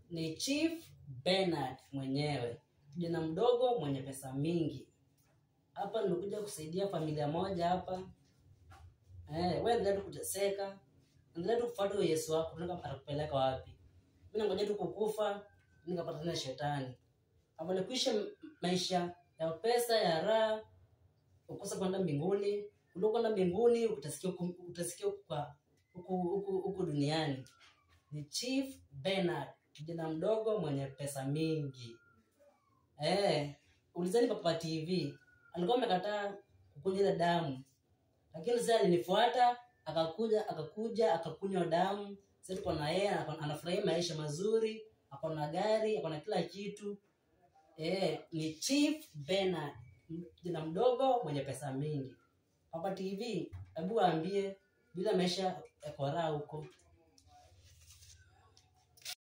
Ni Chief Bernard mwenyewe, kijana mdogo mwenye pesa mingi. Hapa nimekuja kusaidia familia moja hapa. Wewe endelea kuteseka, endelea kufuata Yesu wako, tunataka atakupeleka wapi. Mimi nangoja tu kukufa nikapata na shetani. Abale kuisha maisha ya pesa ya raha, ukosa kwenda mbinguni. Unakwenda mbinguni utasikia kwa huku duniani. Ni Chief Bernard, kijana mdogo mwenye pesa mingi. Ulizeni Papa TV, alikuwa amekataa kukunywa damu. Lakini sasa alinifuata, akakunywa damu. Sasa tuko na yeye, anafurahia maisha mazuri, ako na gari, ako na kila kitu. Ni Chief Bernard, kijana mdogo mwenye pesa mingi. Papa TV, hebu waambie bila maisha ya kwa raha huko.